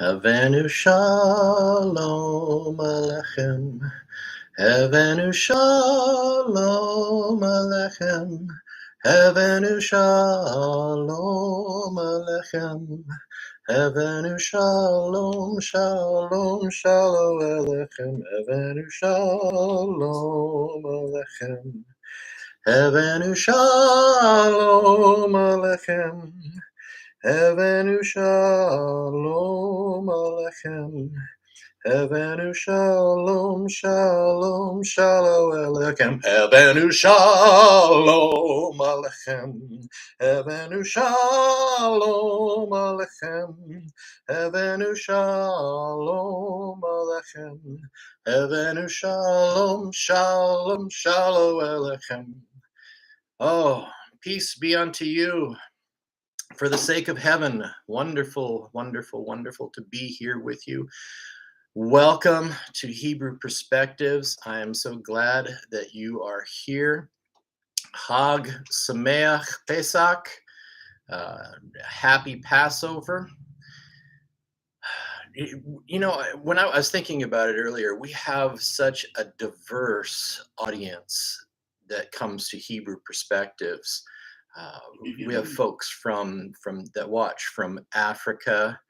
Havenu shalom alechem. Havenu shalom alechem. Havenu shalom alechem. Havenu shalom, shalom, shalom alechem. Havenu shalom alechem. Havenu shalom alechem. Havenu shalom alechem. Havenu shalom, shalom, shalom alechem. Havenu shalom alechem. Havenu shalom alechem. Havenu shalom alechem. Havenu shalom, shalom, shalom alechem. Oh, peace be unto you. For the sake of heaven, wonderful, wonderful, wonderful to be here with you. Welcome to Hebrew Perspectives. I am so glad that you are here. Hag Sameach Pesach. Happy Passover. You know, when I was thinking about it earlier, we have such a diverse audience that comes to Hebrew Perspectives. We have folks from that watch from Africa.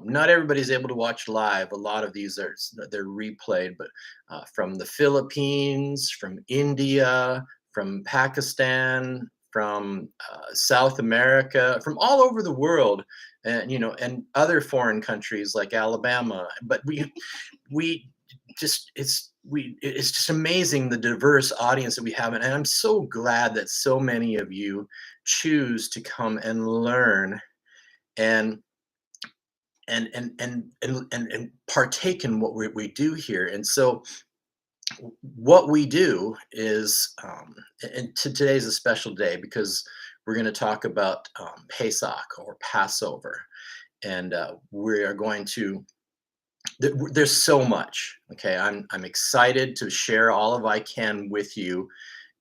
Not everybody's able to watch live. A lot of these they're replayed, but from the Philippines, from India, from Pakistan, from South America, from all over the world, and and other foreign countries like Alabama. But we just it's just amazing the diverse audience that we have, and I'm so glad that so many of you choose to come and learn and and partake in what we do here. And so what we do is and today's a special day because we're going to talk about Pesach or Passover, and we are going to there's so much. Okay, I'm excited to share all of I can with you,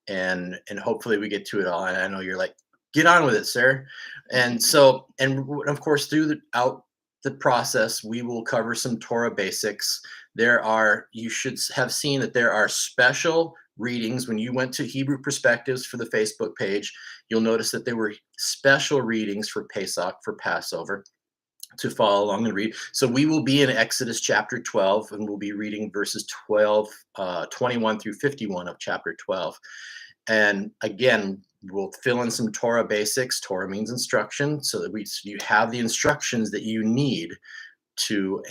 and hopefully we get to it all. And I know you're like, get on with it, sir. And so, and of course, throughout the process, we will cover some Torah basics. You should have seen that there are special readings. When you went to Hebrew Perspectives for the Facebook page, you'll notice that there were special readings for Pesach, for Passover, to follow along and read. So we will be in Exodus chapter 12, and we'll be reading verses 21 through 51 of chapter 12. And again, we'll fill in some Torah basics. Torah means instruction, so that you have the instructions that you need to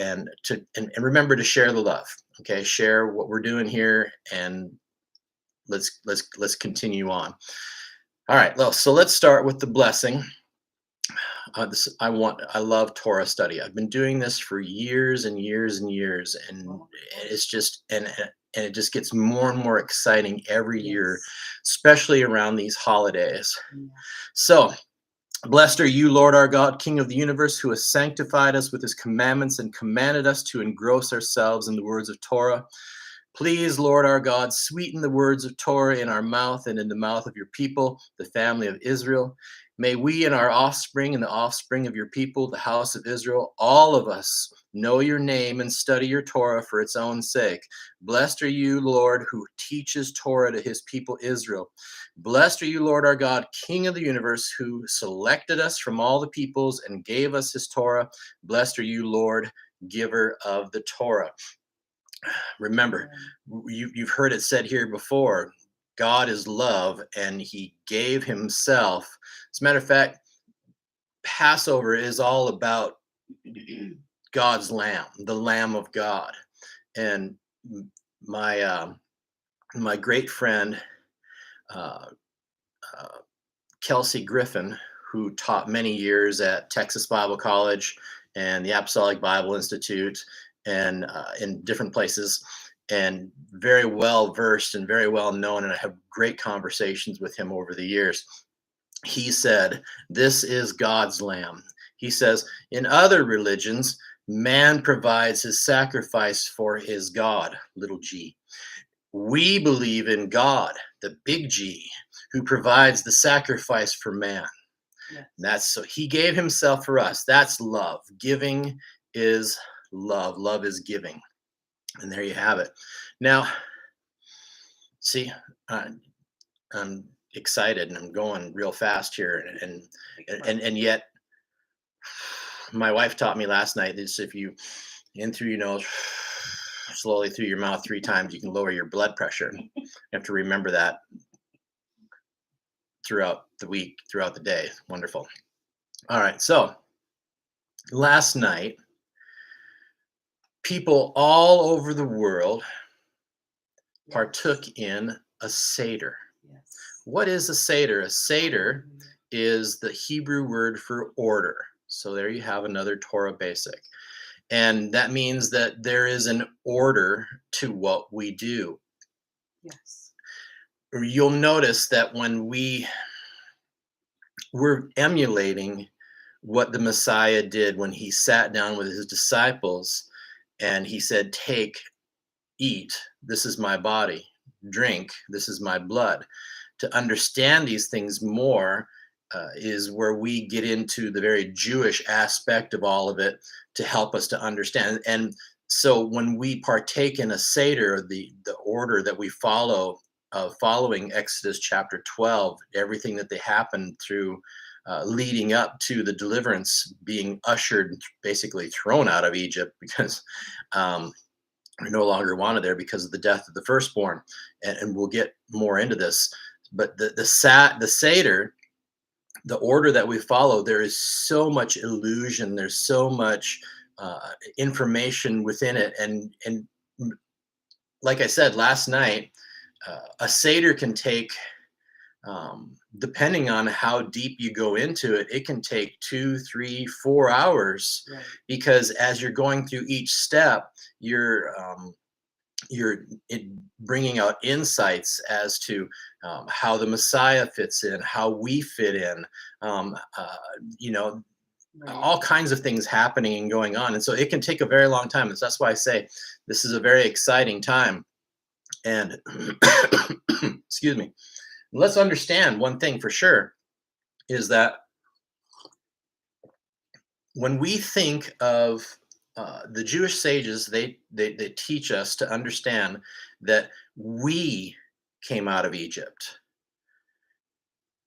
remember to share the love. Okay, share what we're doing here, and let's continue on. All right, well, so let's start with the blessing. I love Torah study. I've been doing this for years and years and years, and it's just and it just gets more and more exciting every year, especially around these holidays. So, blessed are you, Lord our God, King of the universe, who has sanctified us with his commandments and commanded us to engross ourselves in the words of Torah. Please, Lord our God, sweeten the words of Torah in our mouth and in the mouth of your people, the family of Israel. May we and our offspring and the offspring of your people, the house of Israel, all of us know your name and study your Torah for its own sake. Blessed are you, Lord, who teaches Torah to his people Israel. Blessed are you, Lord our God, King of the universe, who selected us from all the peoples and gave us his Torah. Blessed are you, Lord, giver of the Torah. Remember, you've heard it said here before, God is love, and he gave himself. As a matter of fact, Passover is all about God's lamb, the Lamb of God. And my great friend, Kelsey Griffin, who taught many years at Texas Bible College and the Apostolic Bible Institute, and in different places, and very well versed and very well known, and I have great conversations with him over the years. He said, this is God's lamb. He says, in other religions, man provides his sacrifice for his God, little g. We believe in God, the big G, who provides the sacrifice for man. Yes. That's so he gave himself for us. That's love, giving is love. Love is giving. And there you have it. Now, see, uh, I'm excited and I'm going real fast here, and yet my wife taught me last night is if you in through your nose, slowly through your mouth 3 times, you can lower your blood pressure. You have to remember that throughout the week, throughout the day. Wonderful. All right. So last night, people all over the world partook in a Seder. Yes. What is a Seder? A Seder Mhm. is the Hebrew word for order. So there you have another Torah basic. And that means that there is an order to what we do. Yes. You'll notice that when we're emulating what the Messiah did when he sat down with his disciples and he said, "Take, eat, this is my body, drink, this is my blood." To understand these things more is where we get into the very Jewish aspect of all of it to help us to understand. And so when we partake in a Seder, the order that we follow, following Exodus chapter 12, everything that they happened through leading up to the deliverance, being ushered, basically thrown out of Egypt because are no longer wanted there because of the death of the firstborn, and we'll get more into this. But the Seder, the order that we follow, there is so much illusion. There's so much information within it, and like I said last night, a Seder can take. Depending on how deep you go into it, it can take 2, 3, 4 hours Right. because as you're going through each step, you're bringing out insights as to how the Messiah fits in, how we fit in, um, uh, you know, Right. all kinds of things happening and going on. And so it can take a very long time. And so that's why I say this is a very exciting time. And excuse me, let's understand one thing for sure is that when we think of the Jewish sages, they teach us to understand that we came out of Egypt.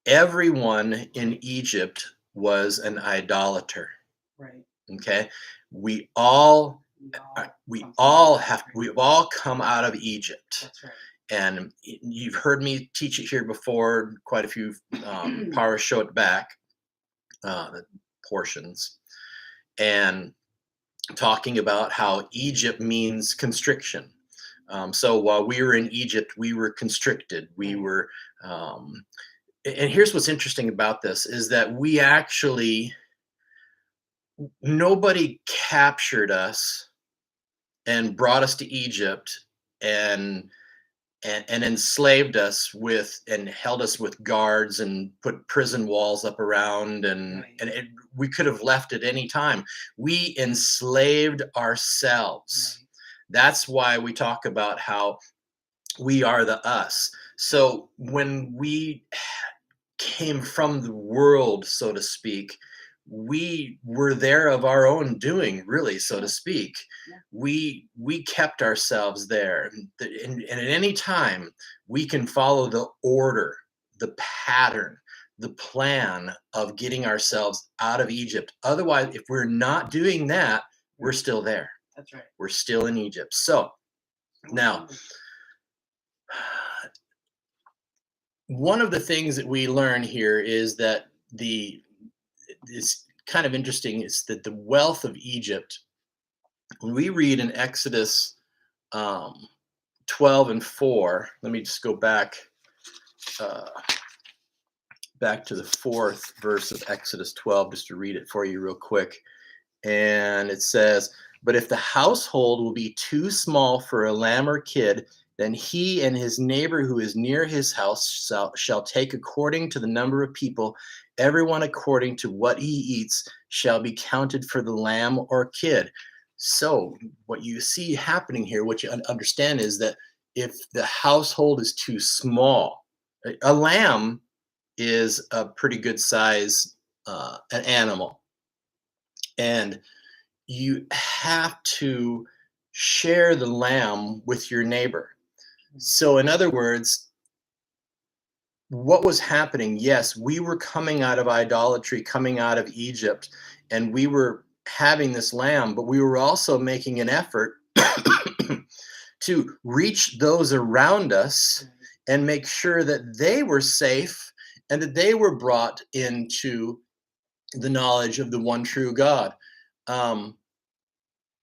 Everyone in Egypt was an idolater. Right. Okay, we all We all we've all come out of Egypt. That's right. And you've heard me teach it here before. Quite a few powers show it back portions, and talking about how Egypt means constriction. So while we were in Egypt, we were constricted. We Right. were, and here's what's interesting about this is that we actually, nobody captured us and brought us to Egypt and and enslaved us with and held us with guards and put prison walls up around Right. we could have left at any time. We enslaved ourselves. Right. That's why we talk about how we are the us. So when we came from the world, so to speak, we were there of our own doing, really, so to Yeah. speak. Yeah. We kept ourselves there, and at any time we can follow the order, the pattern, the plan of getting ourselves out of Egypt. Otherwise, if we're not doing that, we're Right. still there. That's right. We're still in Egypt. So now, one of the things that we learn here is that the it's kind of interesting is that the wealth of Egypt, when we read in Exodus um, 12 and 4, let me just go uh, back to the fourth verse of Exodus 12 just to read it for you real quick. And it says, "But if the household will be too small for a lamb or kid, then he and his neighbor who is near his house shall take according to the number of people, everyone according to what he eats shall be counted for the lamb or kid." So, what you see happening here, what you understand is that if the household is too small, a lamb is a pretty good size an animal. And you have to share the lamb with your neighbor. So, in other words, what was happening? Yes, we were coming out of idolatry, coming out of Egypt, and we were having this lamb, but we were also making an effort to reach those around us and make sure that they were safe and that they were brought into the knowledge of the one true God. Um,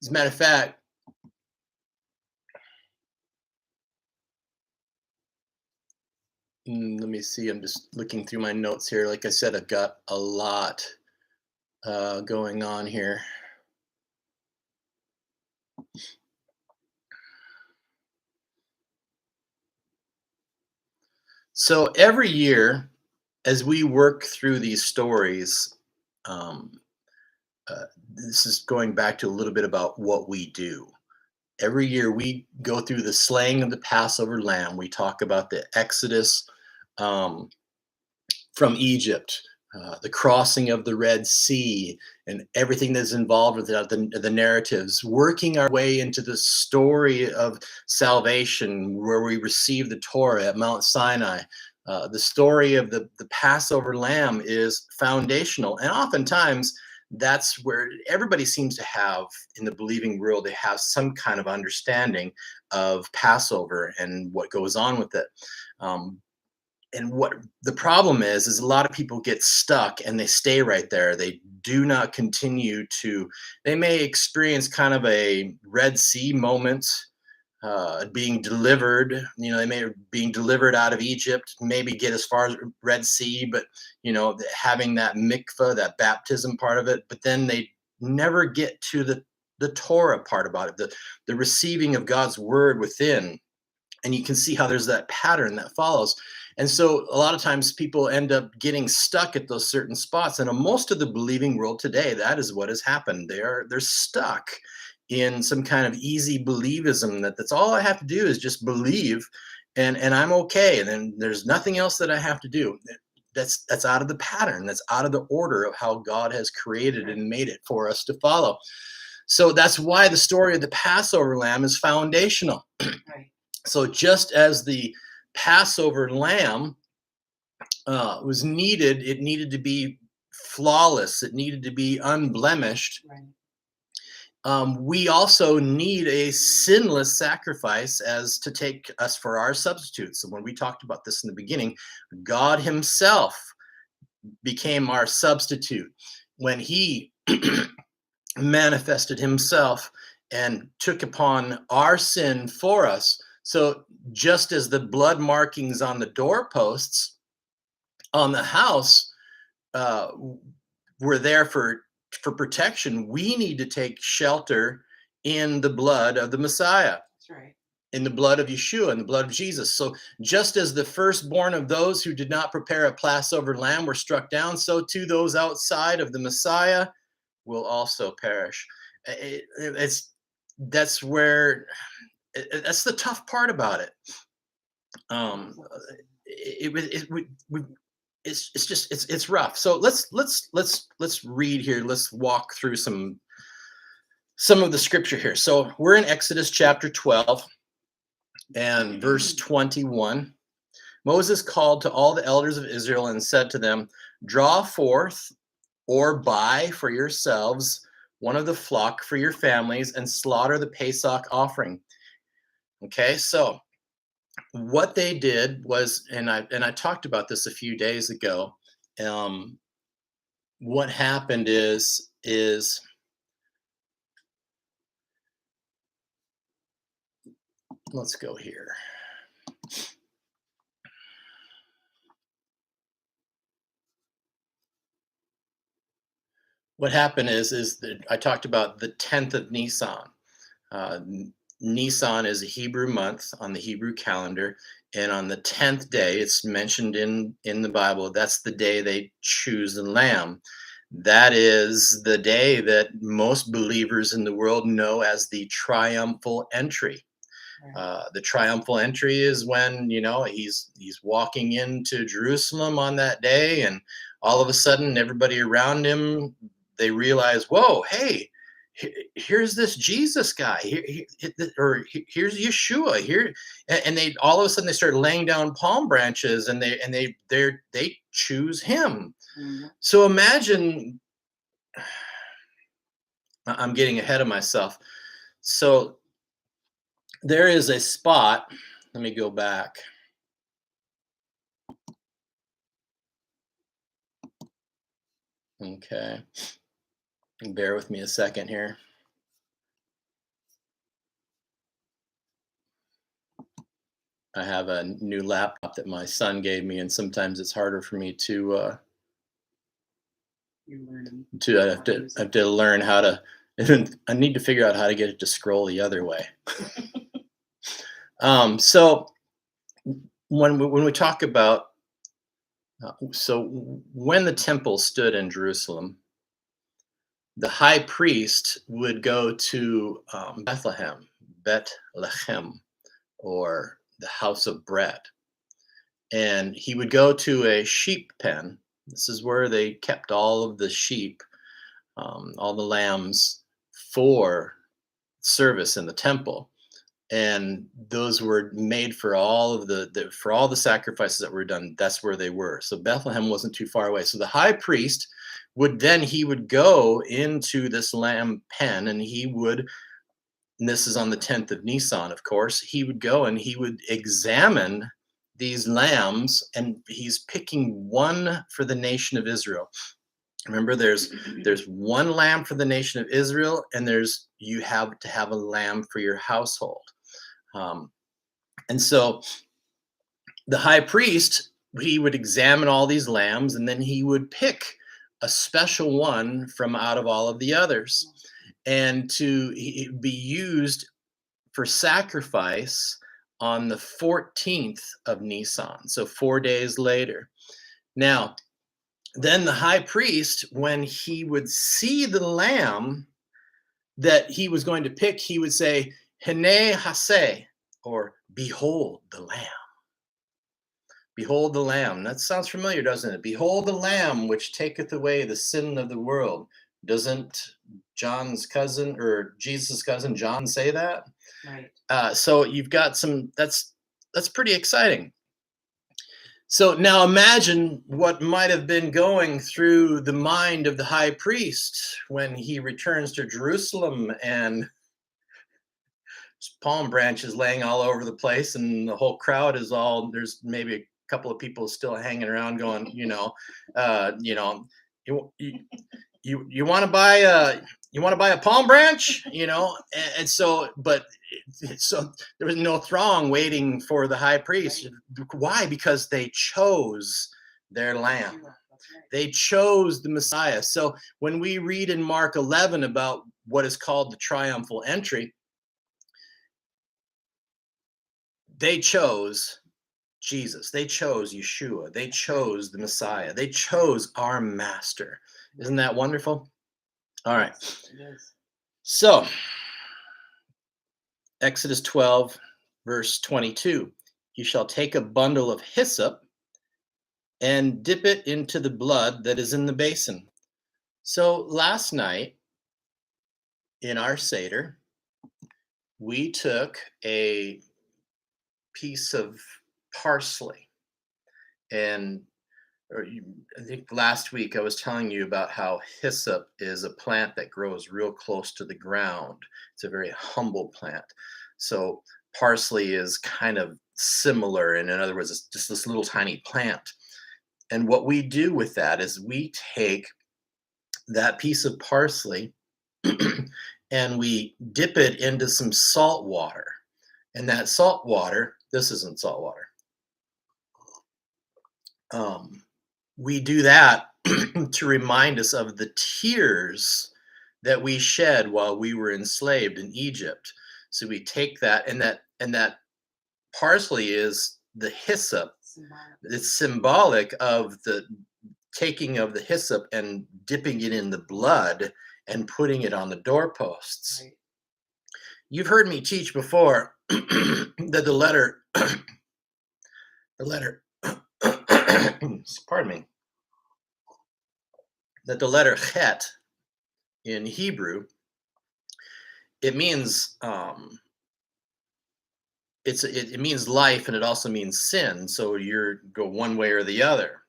as a matter of fact, let me see. I'm just looking through my notes here. Like I said, I've got a lot going on here. So every year, as we work through these stories, um, uh, this is going back to a little bit about what we do. Every year, we go through the slaying of the Passover lamb. We talk about the Exodus um, from Egypt, the crossing of the Red Sea, and everything that's involved with that, the narratives, working our way into the story of salvation where we receive the Torah at Mount Sinai. The story of the Passover lamb is foundational. And oftentimes, that's where everybody seems to have in the believing world, they have some kind of understanding of Passover and what goes on with it. Um, and what the problem is a lot of people get stuck and they stay right there. They do not continue to, they may experience kind of a Red Sea moment, being delivered, they may being delivered out of Egypt, maybe get as far as Red Sea, but having that mikvah, that baptism part of it, but then they never get to the Torah part about it, the receiving of God's word within. And you can see how there's that pattern that follows. And so a lot of times people end up getting stuck at those certain spots. And in most of the believing world today, that is what has happened. They're stuck in some kind of easy believism that's all I have to do is just believe, and I'm okay. And then there's nothing else that I have to do. That's out of the pattern. That's out of the order of how God has created and made it for us to follow. So that's why the story of the Passover lamb is foundational. Right. So just as the Passover lamb was needed, it needed to be flawless. It needed to be unblemished. Right. We also need a sinless sacrifice as to take us for our substitutes. And when we talked about this in the beginning, God Himself became our substitute when He manifested Himself and took upon our sin for us. So just as the blood markings on the doorposts on the house uh, were there for protection, we need to take shelter in the blood of the Messiah. That's right. In the blood of Yeshua, in the blood of Jesus. So just as the firstborn of those who did not prepare a Passover lamb were struck down, so too those outside of the Messiah will also perish. It's that's where that's the tough part about it. It's just it's rough. So let's read here. Let's walk through some of the scripture here. So we're in Exodus chapter 12 and verse 21. Moses called to all the elders of Israel and said to them, "Draw forth or buy for yourselves one of the flock for your families and slaughter the Pesach offering." Okay, so what they did was, and I talked about this a few days ago. Um, what happened is let's go here. What happened is that I talked about the 10th of Nisan. Uh, Nisan is a Hebrew month on the Hebrew calendar, and on the 10th day, it's mentioned in the Bible. That's the day they choose the lamb. That is the day that most believers in the world know as the triumphal entry. Right. The triumphal entry is when he's walking into Jerusalem on that day, and all of a sudden, everybody around him, they realize, whoa, hey, Here's this Jesus guy here's Yeshua here, and they all of a sudden they start laying down palm branches, and they choose him. Mhm. So imagine, I'm getting ahead of myself. So there is a spot. Let me go back. Okay, bear with me a second here. I have a new laptop that my son gave me, and sometimes it's harder for me You're learning to how to use I have it. to learn how to. I need to figure out how to get it to scroll the other way. So when we talk about when the temple stood in Jerusalem, the high priest would go to Bethlehem, or the house of bread, and he would go to a sheep pen. This is where they kept all of the sheep, all the lambs, for service in the temple, and those were made for all of for all the sacrifices that were done. That's where they were. So Bethlehem wasn't too far away. So the high priest he would go into this lamb pen, and and this is on the 10th of Nisan, of course. He would go and he would examine these lambs, and he's picking one for the nation of Israel. Remember, there's one lamb for the nation of Israel, and you have to have a lamb for your household. Um, and so the high priest, he would examine all these lambs, and then he would pick a special one from out of all of the others, and be used for sacrifice on the 14th of Nisan, so 4 days later. Now, then the high priest, when he would see the lamb that he was going to pick, he would say, Hene Hase, or behold the lamb. Behold the lamb. That sounds familiar, doesn't it? Behold the lamb which taketh away the sin of the world. Doesn't John's cousin, or Jesus' cousin John, say that? Right. So you've got that's pretty exciting. So now imagine what might have been going through the mind of the high priest when he returns to Jerusalem, and palm branches laying all over the place, and the whole crowd there's maybe a couple of people still hanging around going, you you, you want to buy a palm branch, and so, but so there was no throng waiting for the high priest. Right. Why? Because they chose their lamb. That's right. They chose the Messiah. So when we read in Mark 11 about what is called the triumphal entry, they chose Jesus. They chose Yeshua. They chose the Messiah. They chose our master. Isn't that wonderful? All right. Yes, it is. So, Exodus 12, verse 22. You shall take a bundle of hyssop and dip it into the blood that is in the basin. So, last night in our Seder, we took a piece of parsley, and I think last week I was telling you about how hyssop is a plant that grows real close to the ground. It's a very humble plant. So parsley is kind of similar, and in other words, it's just this little tiny plant. And what we do with that is we take that piece of parsley and we dip it into some salt water. And that salt water, this isn't salt water. We do that to remind us of the tears that we shed while we were enslaved in Egypt. So we take that, and that parsley is the hyssop. Symbolic. It's symbolic of the taking of the hyssop and dipping it in the blood and putting it on the doorposts. Right. You've heard me teach before that the letter, pardon me, that the letter chet in Hebrew it means it means life, and it also means sin. So you go one way or the other.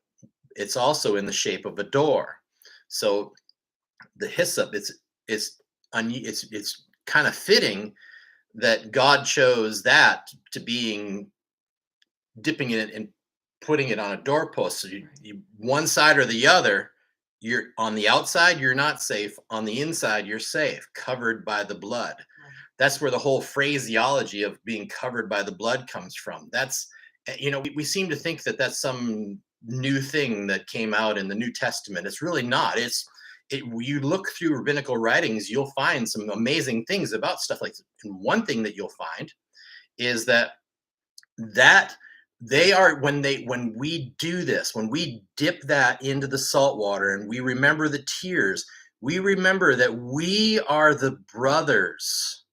It's also in the shape of a door. So the hyssop, it's kind of fitting that God chose that to being dipping it and putting it on a doorpost. So you one side or the other, you're on the outside, you're not safe. On the inside, you're safe, covered by the blood. That's where the whole phraseology of being covered by the blood comes from. We seem to think that that's some new thing that came out in the New Testament. It's really not. You look through rabbinical writings, you'll find some amazing things about stuff like this. And one thing that you'll find is that they are when we do this, when we dip that into the salt water and we remember the tears, we remember that we are the brothers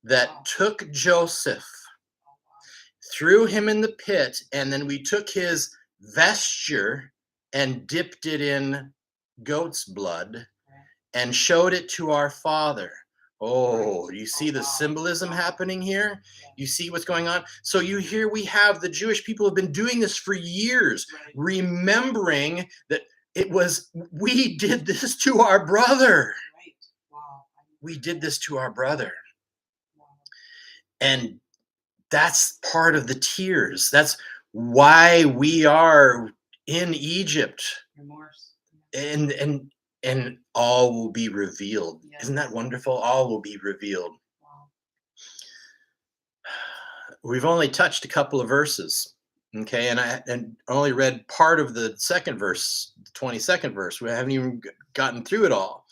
that took Joseph, threw him in the pit, and then we took his vesture and dipped it in goat's blood and showed it to our father. Oh, you see the symbolism happening here? You see what's going on? So we have the Jewish people have been doing this for years, remembering that we did this to our brother. We did this to our brother. And that's part of the tears. That's why we are in Egypt. Remorse. And all will be revealed. Yes. Isn't that wonderful? All will be revealed. Wow. We've only touched a couple of verses, okay? And I only read part of the second verse, the 22nd verse. We haven't even gotten through it all.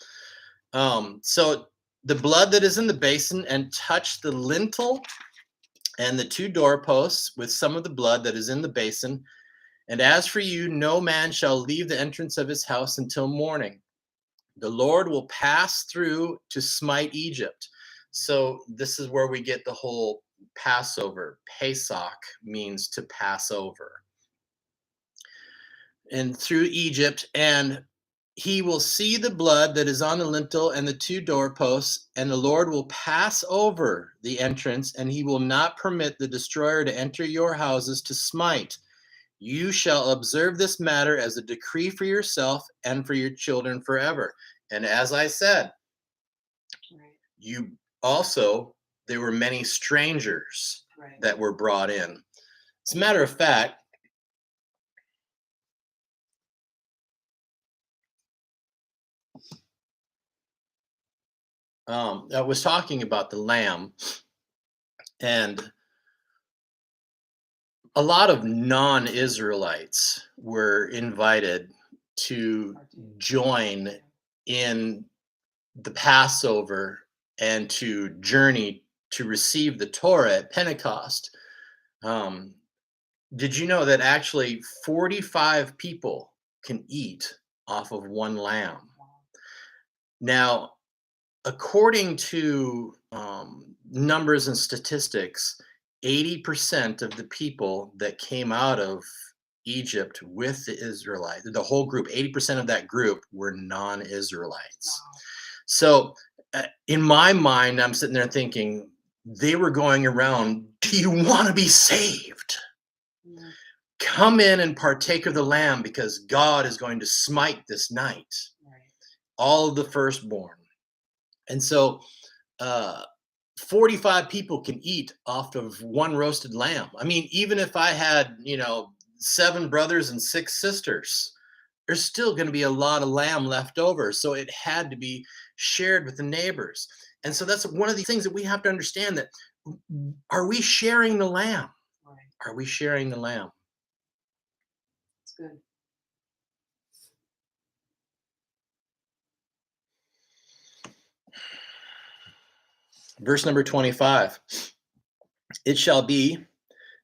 So the blood that is in the basin and touched the lintel and the two doorposts with some of the blood that is in the basin. And as for you, no man shall leave the entrance of his house until morning. The Lord will pass through to smite Egypt. So this is where we get the whole Passover. Pesach means to pass over. And through Egypt, and he will see the blood that is on the lintel and the two doorposts, and the Lord will pass over the entrance, and he will not permit the destroyer to enter your houses to smite. You shall observe this matter as a decree for yourself and for your children forever. And as I said, there were many strangers that were brought in. As a matter of fact, I was talking about the lamb, and a lot of non-Israelites were invited to join in the Passover and to journey to receive the Torah at Pentecost. Did you know that actually 45 people can eat off of one lamb? Now, according to numbers and statistics, 80% of the people that came out of Egypt with the Israelites, the whole group, 80% of that group were non-Israelites. Wow. So in my mind, I'm sitting there thinking, they were going around, do you want to be saved? Yeah. Come in and partake of the lamb, because God is going to smite this night. Right. All of the firstborn. And so 45 people can eat off of one roasted lamb. I mean, even if I had, 7 brothers and 6 sisters, there's still going to be a lot of lamb left over. So it had to be shared with the neighbors. And so that's one of the things that we have to understand, that are we sharing the lamb? Right. Are we sharing the lamb? That's good. Verse number 25. It shall be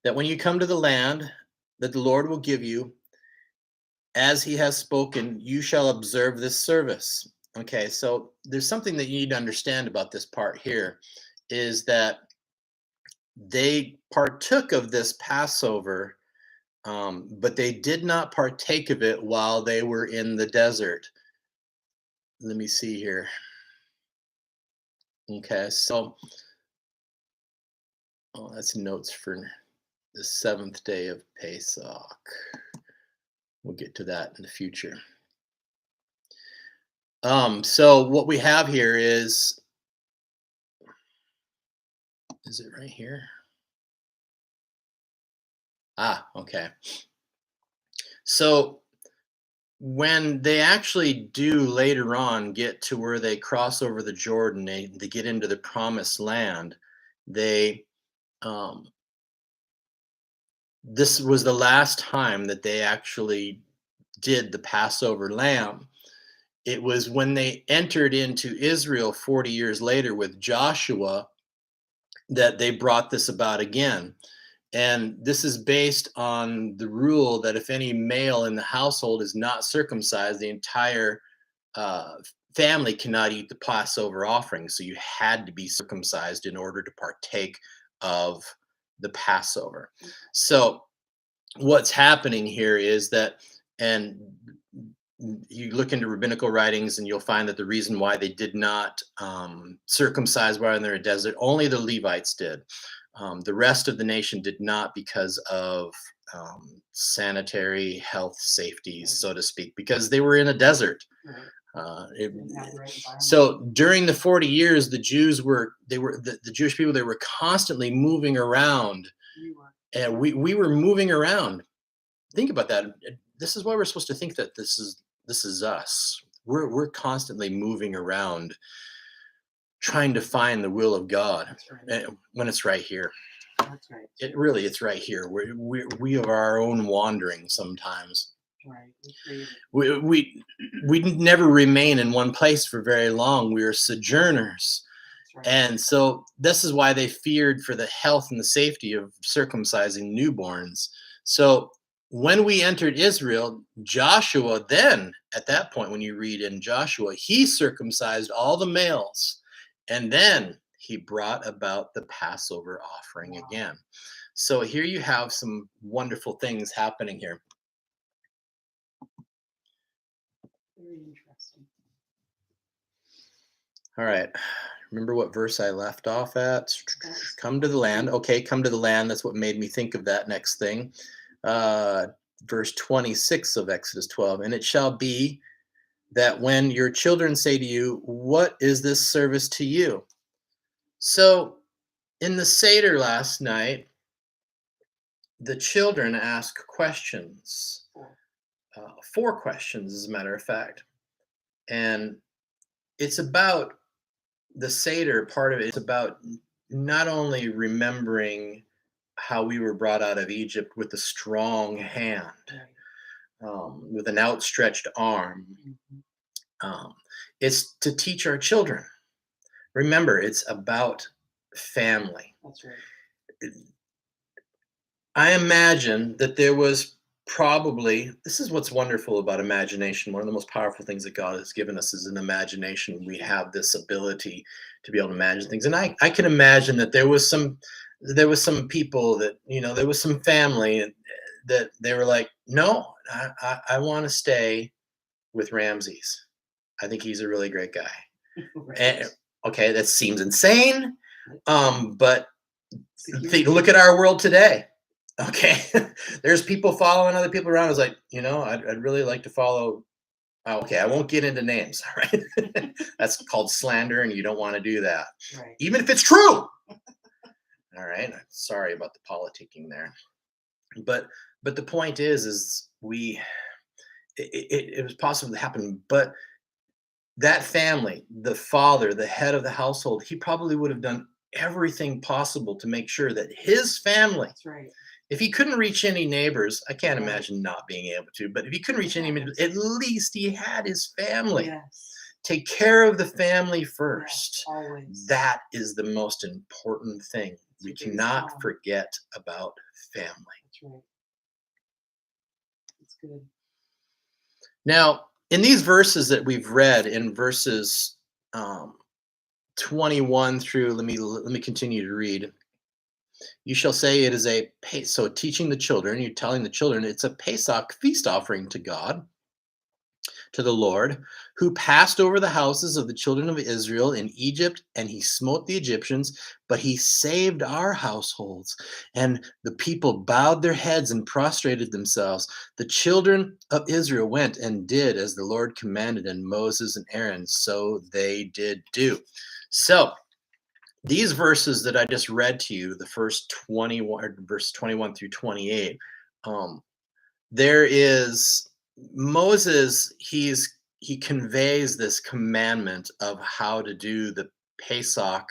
that when you come to the land that the Lord will give you, as he has spoken, you shall observe this service. Okay, so there's something that you need to understand about this part here, is that they partook of this Passover, but they did not partake of it while they were in the desert. Let me see here. Okay, so that's notes for the seventh day of Pesach. We'll get to that in the future. So what we have here is it right here? Ah, okay. So when they actually do later on get to where they cross over the Jordan, they get into the promised land, they um, this was the last time that they actually did the Passover lamb. It was when they entered into Israel 40 years later with Joshua that they brought this about again. And this is based on the rule that if any male in the household is not circumcised, the entire uh, family cannot eat the Passover offering. So you had to be circumcised in order to partake of the Passover. So what's happening here is that, and you look into rabbinical writings and you'll find that the reason why they did not circumcise while they're in the desert, only the Levites did. The rest of the nation did not because of sanitary health safety, so to speak, because they were in a desert. Right. It, Didn't have the right environment. so during the 40 years, the Jewish people, they were constantly moving around, We were. and we were moving around. Think about that. This is why we're supposed to think that this is us. We're constantly moving around trying to find the will of God. That's right. When it's right here. That's right. It's right here. We have our own wandering sometimes. Right. We created. We never remain in one place for very long. We are sojourners. That's right. And so this is why they feared for the health and the safety of circumcising newborns. So when we entered Israel, Joshua then, at that point, when you read in Joshua, he circumcised all the males. And then he brought about the Passover offering Wow. again. So here you have some wonderful things happening here. Very interesting. All right. Remember what verse I left off at? That's Come to the land. Okay, come to the land. That's what made me think of that next thing. Verse 26 of Exodus 12. And it shall be that when your children say to you, what is this service to you? So in the Seder last night, the children ask questions. Four questions, as a matter of fact. And it's about the Seder part of it. It's about not only remembering how we were brought out of Egypt with a strong hand, with an outstretched arm. Mhm. It's to teach our children. Remember, it's about family. That's right. I imagine that there was probably, this is what's wonderful about imagination. One of the most powerful things that God has given us is an imagination. We have this ability to be able to imagine things. And I can imagine that there was some people that, there was some family that they were like, no, I want to stay with Ramses. I think he's a really great guy. Right. And, okay, that seems insane. But Security. look at our world today. Okay, there's people following other people around. It's like, I'd really like to follow. Okay, I won't get into names. All right, that's called slander, and you don't want to do that, Right. even if it's true. All right, sorry about the politicking there, but the point is it was possible to happen, but that family, the father, the head of the household, he probably would have done everything possible to make sure that his family. That's right. If he couldn't reach any neighbors, I can't Right. imagine not being able to, but if he couldn't reach any neighbors, at least he had his family. Yes. Take care of the family first. Yes, always. That is the most important thing. That's We your biggest cannot bond. forget about family. That's right. That's good. Now, in these verses that we've read, in verses 21 through, let me continue to read. You shall say it is so teaching the children, you're telling the children it's a Pesach feast offering to God. to the Lord, who passed over the houses of the children of Israel in Egypt, and he smote the Egyptians, but he saved our households. And the people bowed their heads and prostrated themselves. The children of Israel went and did as the Lord commanded, and Moses and Aaron, so they did do. So, these verses that I just read to you, the first 21, or verse 21 through 28, um, there is Moses, he conveys this commandment of how to do the Pesach,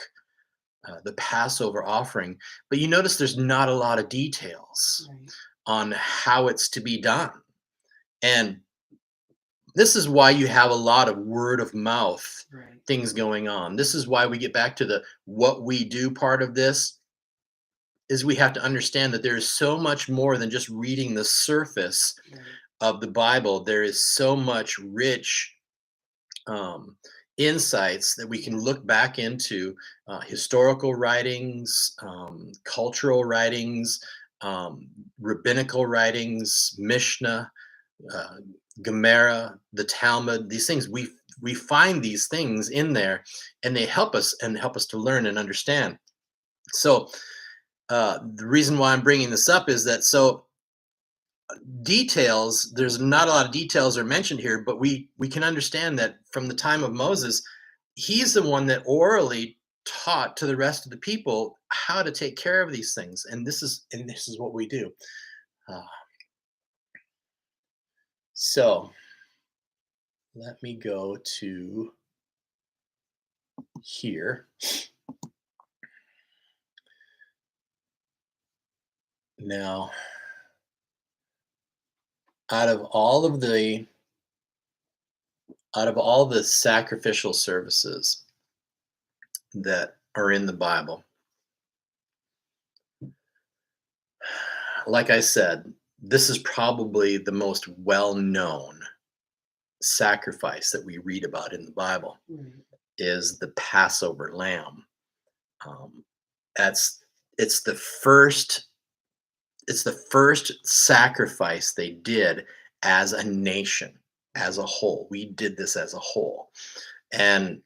the Passover offering, but you notice there's not a lot of details Right. on how it's to be done. And this is why you have a lot of word of mouth Right. things going on. This is why we get back to the what we do part of this is we have to understand that there is so much more than just reading the surface Right. of the Bible. There is so much rich insights that we can look back into historical writings, cultural writings, rabbinical writings, Mishnah, uh, Gemara, the Talmud. These things we find these things in there, and they help us to learn and understand. So the reason why I'm bringing this up is that details, there's not a lot of details are mentioned here, but we can understand that from the time of Moses, he's the one that orally taught to the rest of the people how to take care of these things, and this is what we do. uh, so let me go to here now. out of all of the out of all the sacrificial services that are in the Bible, like I said, this is probably the most well-known sacrifice that we read about in the Bible, Right. is the Passover lamb. Um, that's it's the first it's the first sacrifice they did as a nation, as a whole. We did this as a whole. And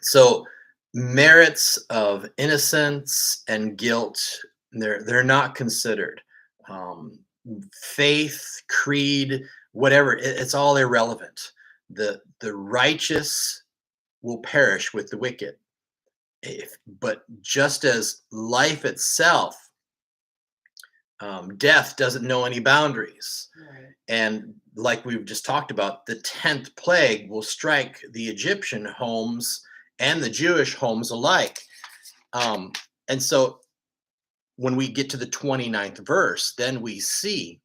so merits of innocence and guilt, they're not considered. Um, Faith, creed, whatever, it's all irrelevant. The righteous will perish with the wicked. But just as life itself, death doesn't know any boundaries. Right. And like we've just talked about, the 10th plague will strike the Egyptian homes and the Jewish homes alike. And so when we get to the 29th verse, then we see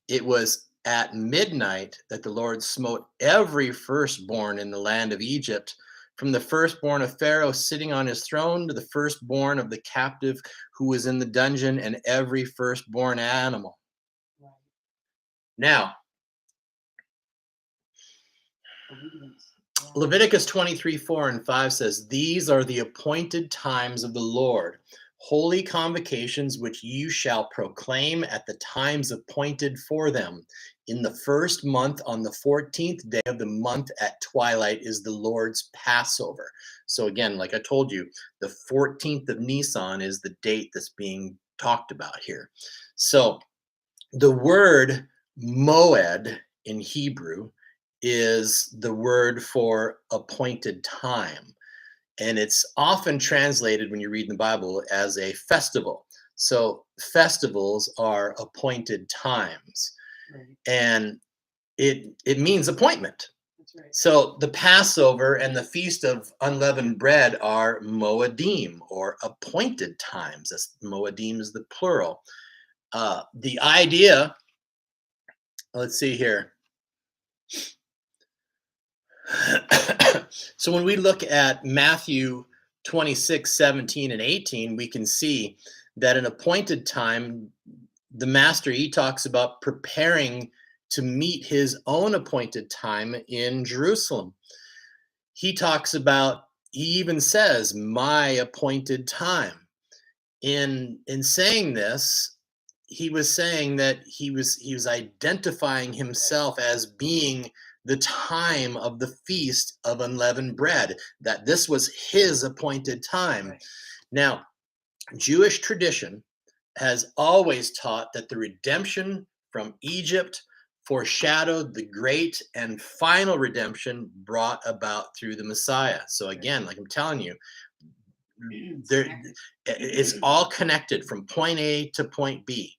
it was at midnight that the Lord smote every firstborn in the land of Egypt, from the firstborn of Pharaoh sitting on his throne to the firstborn of the captive who was in the dungeon, and every firstborn animal. Right. Now, Obedience. Yeah. Leviticus 23, 4 and 5 says, "These are the appointed times of the Lord, holy convocations which you shall proclaim at the times appointed for them. In the first month, on the 14th day of the month at twilight, is the Lord's Passover." So again, like I told you, the 14th of Nisan is the date that's being talked about here. So the word moed in Hebrew is the word for appointed time. And it's often translated when you read in the Bible as a festival. So festivals are appointed times. Right. And it means appointment. That's right. So the Passover and the Feast of Unleavened Bread are moedim, or appointed times. That's, moedim is the plural. The idea, let's see here. So when we look at Matthew 26, 17, and 18, we can see that an appointed time, the master, he talks about preparing to meet his own appointed time in Jerusalem. He talks about, he even says, my appointed time. In saying this, he was saying that he was identifying himself as being the time of the Feast of Unleavened Bread, that this was his appointed time. Right. Now, Jewish tradition has always taught that the redemption from Egypt foreshadowed the great and final redemption brought about through the Messiah. So again, like I'm telling you, there it's all connected from point A to point B.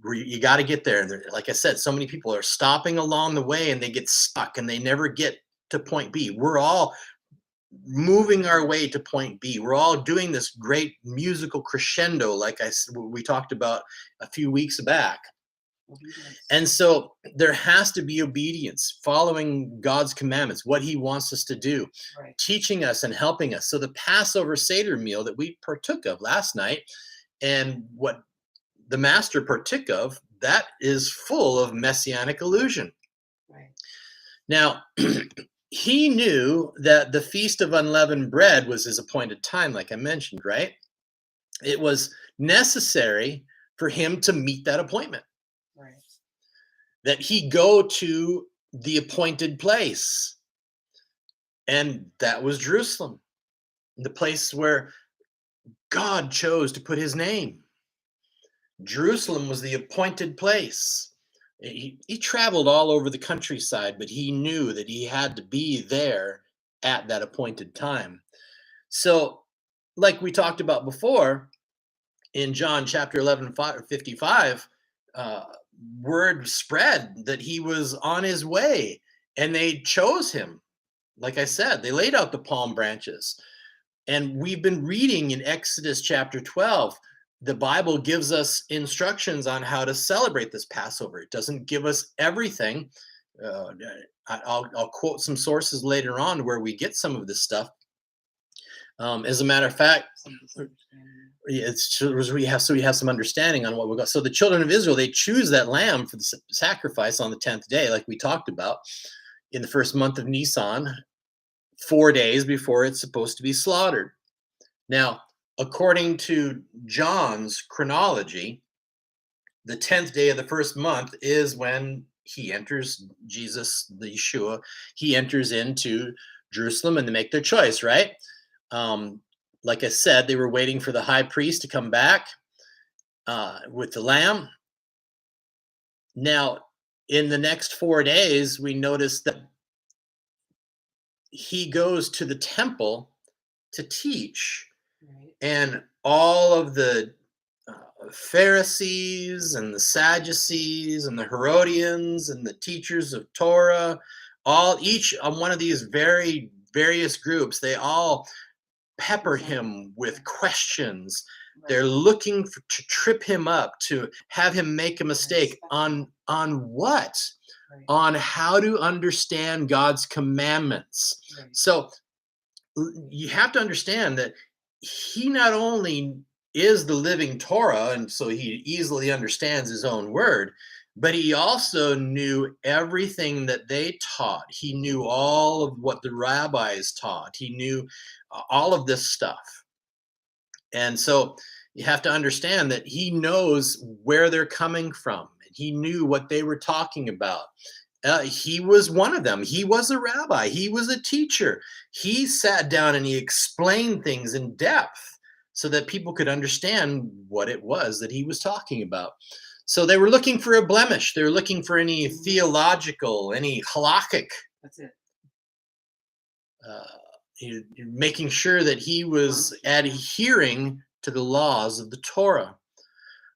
You got to get there. And like I said, so many people are stopping along the way and they get stuck and they never get to point B. We're all moving our way to point B. We're all doing this great musical crescendo, like we talked about a few weeks back. Obedience. And so there has to be obedience, following God's commandments, what he wants us to do, Right. teaching us and helping us. So the Passover Seder meal that we partook of last night, and what the master partook of, that is full of messianic allusion. Right. Now, he knew that the Feast of Unleavened Bread was his appointed time, like I mentioned, right? It was necessary for him to meet that appointment. Right. That he go to the appointed place. And that was Jerusalem, the place where God chose to put his name. Jerusalem was the appointed place. He traveled all over the countryside, but he knew that he had to be there at that appointed time. So, like we talked about before, in John chapter 11, 55, word spread that he was on his way, and they chose him. Like I said, they laid out the palm branches. And we've been reading in Exodus chapter 12. The Bible gives us instructions on how to celebrate this Passover. It doesn't give us everything. I'll quote some sources later on where we get some of this stuff. As a matter of fact, we have some understanding on what we got. So the children of Israel, they choose that lamb for the sacrifice on the 10th day, like we talked about, in the first month of Nisan, 4 days before it's supposed to be slaughtered. Now, according to John's chronology, the 10th day of the first month is when he enters, Jesus, the Yeshua, he enters into Jerusalem and they make their choice, right? Like I said, they were waiting for the high priest to come back with the lamb. Now, in the next 4 days, we notice that he goes to the temple to teach. Right. And all of the Pharisees and the Sadducees and the Herodians and the teachers of Torah, each on one of these various groups, they all pepper him with questions. Right. They're looking to trip him up, to have him make a mistake on what? Right. On how to understand God's commandments. Right. So you have to understand that he not only is the living Torah, and so he easily understands his own word, but he also knew everything that they taught. He knew all of what the rabbis taught. He knew all of this stuff. And so you have to understand that he knows where they're coming from. He knew what they were talking about. He was one of them. He was a rabbi. He was a teacher. He sat down and he explained things in depth so that people could understand what it was that he was talking about. So they were looking for a blemish. They were looking for any theological, any halakhic. That's it. Making sure that he was adhering to the laws of the Torah.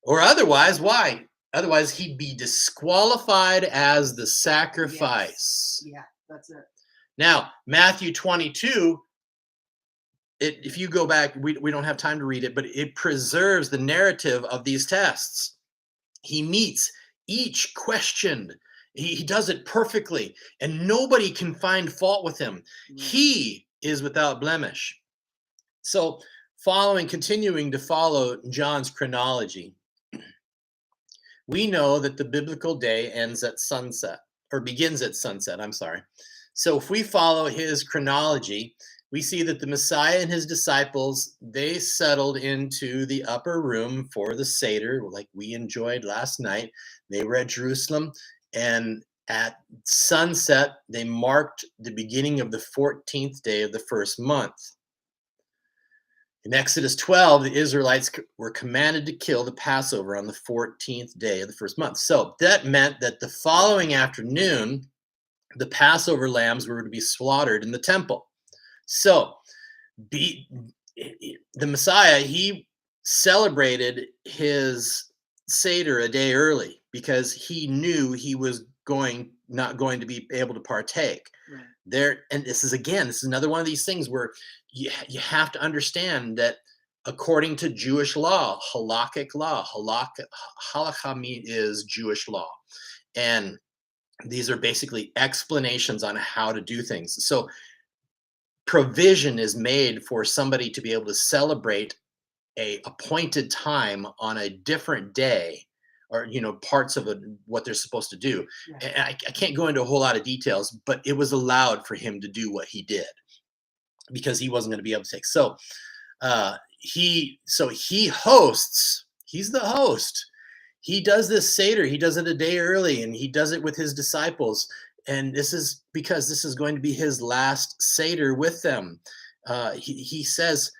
Or otherwise, why? Otherwise, he'd be disqualified as the sacrifice. Yes. Yeah, that's it. Now, Matthew 22, if you go back, we don't have time to read it, but it preserves the narrative of these tests. He meets each question. He does it perfectly, and nobody can find fault with him. Right. He is without blemish. So, continuing to follow John's chronology, we know that the biblical day ends at sunset, or begins at sunset, I'm sorry. So if we follow his chronology, we see that the Messiah and his disciples, they settled into the upper room for the Seder, like we enjoyed last night. They were at Jerusalem, and At sunset, they marked the beginning of the 14th day of the first month. In Exodus 12, the Israelites were commanded to kill the Passover on the 14th day of the first month. So that meant that the following afternoon, the Passover lambs were to be slaughtered in the temple. So the Messiah, he celebrated his Seder a day early because he knew he was not going to be able to partake. Right. There, and this is another one of these things where you have to understand that according to Jewish law, halakhic law, halakha is Jewish law, and these are basically explanations on how to do things. So provision is made for somebody to be able to celebrate a appointed time on a different day, or parts of what they're supposed to do. Right. And I can't go into a whole lot of details, but it was allowed for him to do what he did because he wasn't going to be able to take. So he hosts. He's the host. He does this Seder. He does it a day early, and he does it with his disciples. And this is because this is going to be his last Seder with them. He says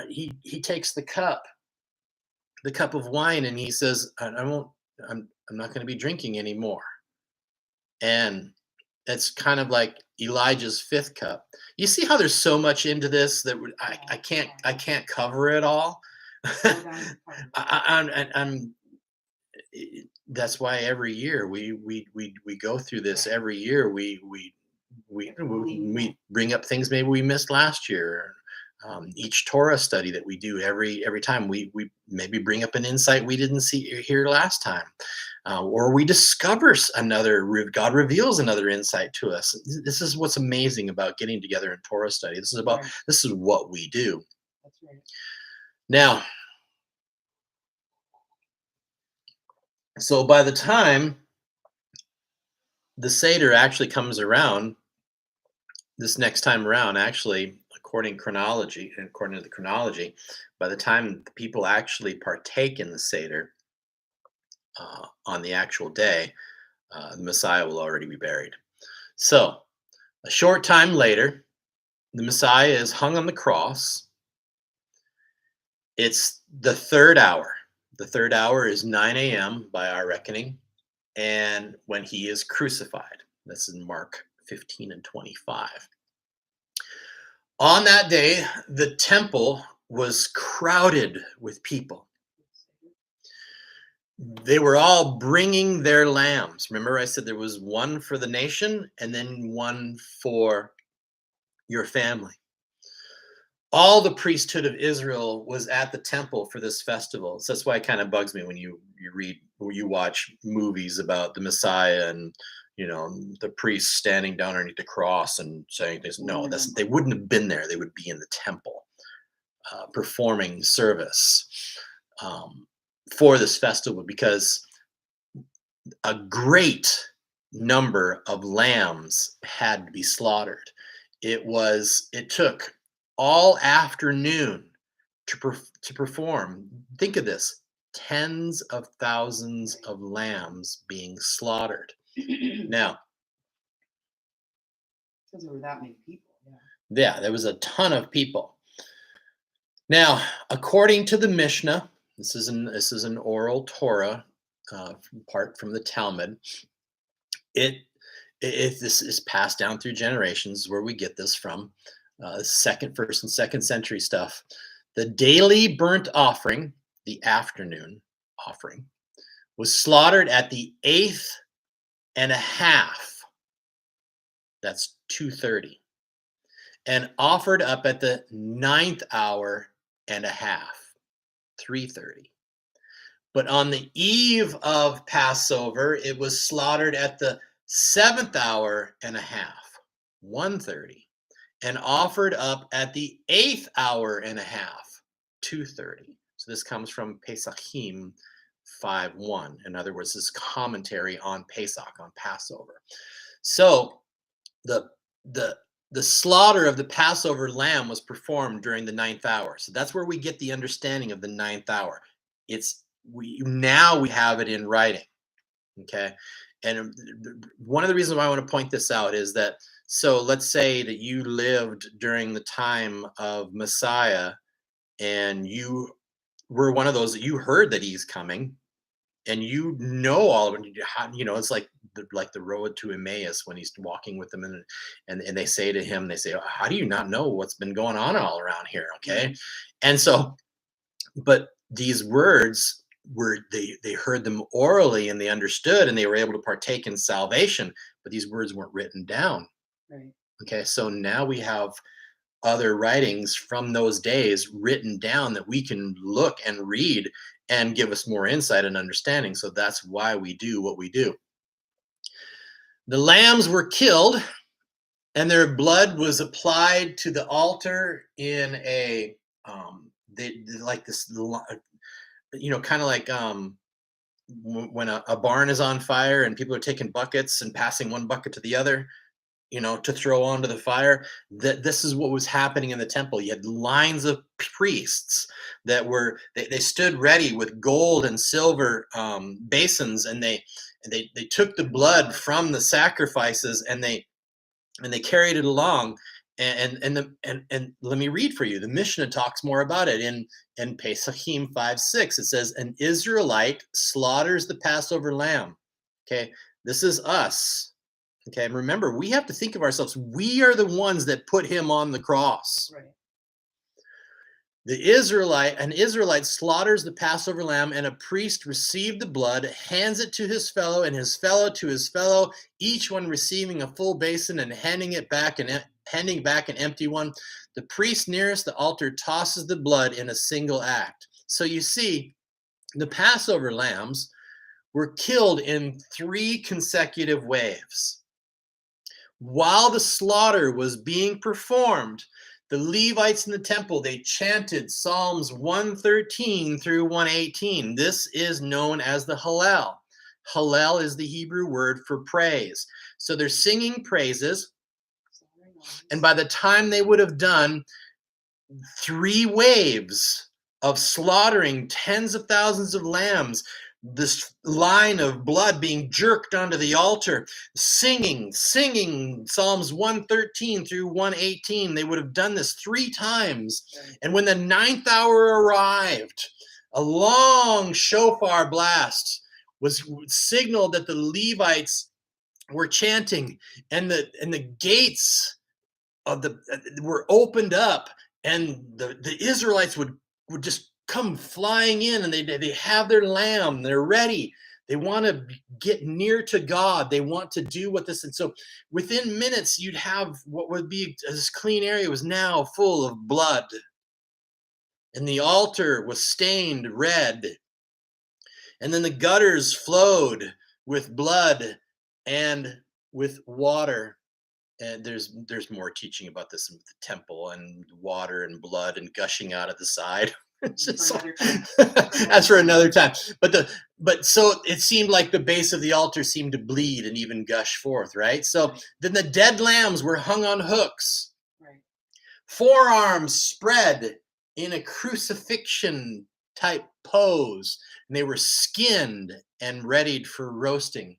he takes the cup of wine, and he says, I won't. I'm not going to be drinking anymore. And it's kind of like Elijah's fifth cup. You see how there's so much into this that I can't cover it all. I'm that's why every year we go through this. Every year we bring up things maybe we missed last year. Each Torah study that we do every time we maybe bring up an insight we didn't see or hear last time, or we discover God reveals another insight to us. This is what's amazing about getting together in Torah study. This is what we do. That's right. Now, so by the time the Seder actually comes around, this next time around, actually, according to the chronology, by the time the people actually partake in the Seder on the actual day, the Messiah will already be buried. So, a short time later, the Messiah is hung on the cross. It's the third hour. The third hour is 9 a.m. by our reckoning, and when he is crucified. This is in Mark 15 and 25. On that day, the temple was crowded with people. They were all bringing their lambs. Remember I said there was one for the nation and then one for your family. All the priesthood of Israel was at the temple for this festival. So that's why it kind of bugs me when you read or you watch movies about the Messiah and the priests standing down underneath the cross and saying things. No, they wouldn't have been there. They would be in the temple performing service for this festival, because a great number of lambs had to be slaughtered. It took all afternoon to perform. Think of this: tens of thousands of lambs being slaughtered. Now, because there were that many people. Yeah, there was a ton of people. Now, according to the Mishnah, this is an oral Torah part from the Talmud. If this is passed down through generations, where we get this from, first and second century stuff. The daily burnt offering, the afternoon offering, was slaughtered at the 8th and a half. That's 2:30. And offered up at the 9th hour and a half, 3:30. But on the eve of Passover, it was slaughtered at the 7th hour and a half, 1:30. And offered up at the 8th hour and a half, 2:30. So this comes from Pesachim 5:1. In other words, this commentary on Pesach, on Passover. So the slaughter of the Passover lamb was performed during the 9th hour. So that's where we get the understanding of the 9th hour. We have it in writing. Okay. And one of the reasons why I want to point this out is that, so let's say that you lived during the time of Messiah, and you were one of those that you heard that he's coming, and you know all of it. It's like the road to Emmaus when he's walking with them, and they say to him, they say, "How do you not know what's been going on all around here?" Okay, and so, but these words were, they heard them orally and they understood and they were able to partake in salvation, but these words weren't written down. Right. Okay, so now we have other writings from those days written down that we can look and read and give us more insight and understanding. So that's why we do what we do. The lambs were killed and their blood was applied to the altar in a they like this, kind of like when a barn is on fire and people are taking buckets and passing one bucket to the other, to throw onto the fire. That this is what was happening in the temple. You had lines of priests that they stood ready with gold and silver basins, and they took the blood from the sacrifices, and they carried it along. And let me read for you. The Mishnah talks more about it in Pesachim 5:6. It says, "An Israelite slaughters the Passover lamb." Okay, this is us. Okay, and remember, we have to think of ourselves. We are the ones that put him on the cross. Right. An Israelite slaughters the Passover lamb, and a priest received the blood, hands it to his fellow, and his fellow to his fellow, each one receiving a full basin and handing back an empty one. The priest nearest the altar tosses the blood in a single act. So you see, the Passover lambs were killed in 3 consecutive waves. While the slaughter was being performed, the Levites in the temple, they chanted Psalms 113 through 118. This is known as the Hallel. Hallel is the Hebrew word for praise. So they're singing praises, and by the time they would have done 3 waves of slaughtering tens of thousands of lambs, this line of blood being jerked onto the altar, singing Psalms 113 through 118. They would have done this 3 times. And when the 9th hour arrived, a long shofar blast was signaled that the Levites were chanting, and the gates of the were opened up, and the Israelites would just come flying in, and they have their lamb, they're ready, they want to get near to God, they want to do what this. And so within minutes you'd have what would be this clean area was now full of blood, and the altar was stained red, and then the gutters flowed with blood and with water. And there's more teaching about this in the temple, and water and blood and gushing out of the side. It's just that's for another time. But so it seemed like the base of the altar seemed to bleed and even gush forth, right? So then the dead lambs were hung on hooks, Right. forearms spread in a crucifixion type pose, and they were skinned and readied for roasting.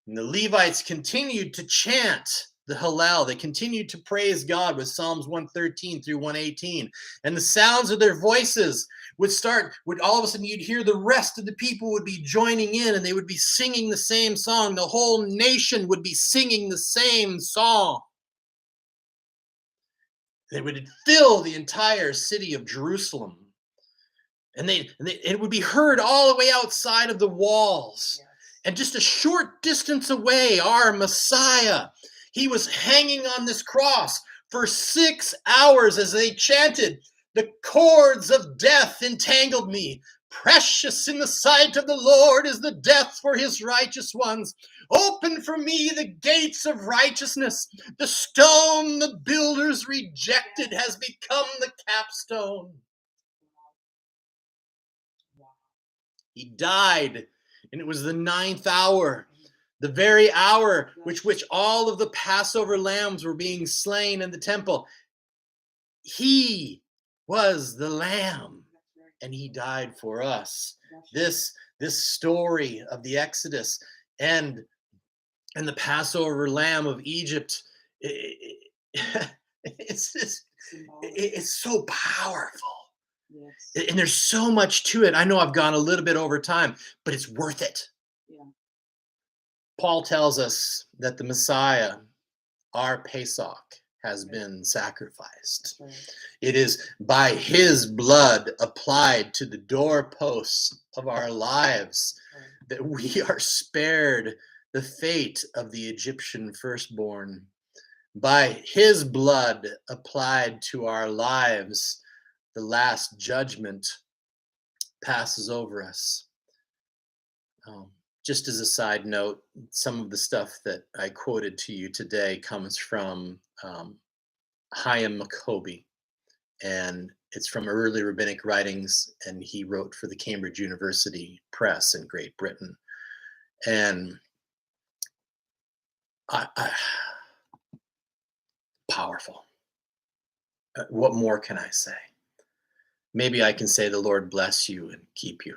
And the Levites continued to chant the Hallel. They continued to praise God with Psalms 113 through 118. And the sounds of their voices would all of a sudden you'd hear the rest of the people would be joining in, and they would be singing the same song. The whole nation would be singing the same song. They would fill the entire city of Jerusalem. And it would be heard all the way outside of the walls. Yes. And just a short distance away, our Messiah, he was hanging on this cross for 6 hours as they chanted, "The cords of death entangled me. Precious in the sight of the Lord is the death for his righteous ones. Open for me the gates of righteousness. The stone the builders rejected has become the capstone." He died, and it was the 9th hour, the very hour which all of the Passover lambs were being slain in the temple. He was the lamb, and he died for us. This story of the Exodus, and and the Passover lamb of Egypt, it's just, Symbolic. it's so powerful. Yes. And there's so much to it. I know I've gone a little bit over time, but it's worth it. Yeah. Paul tells us that the Messiah, our Pesach, has Right. been sacrificed. That's right. It is by his blood applied to the doorposts of our lives That's right. that we are spared the fate of the Egyptian firstborn. By his blood applied to our lives, the last judgment passes over us. Um, just as a side note, some of the stuff that I quoted to you today comes from Chaim Maccoby, and it's from early rabbinic writings, and he wrote for the Cambridge University Press in Great Britain. And I powerful. What more can I say? Maybe I can say the Lord bless you and keep you.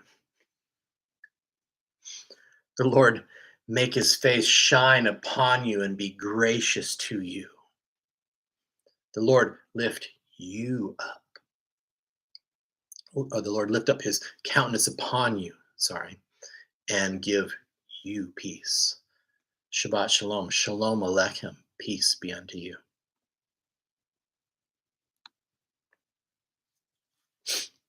The Lord make his face shine upon you and be gracious to you. The Lord lift you up. Or the Lord lift up his countenance upon you, and give you peace. Shabbat shalom. Shalom aleichem. Peace be unto you.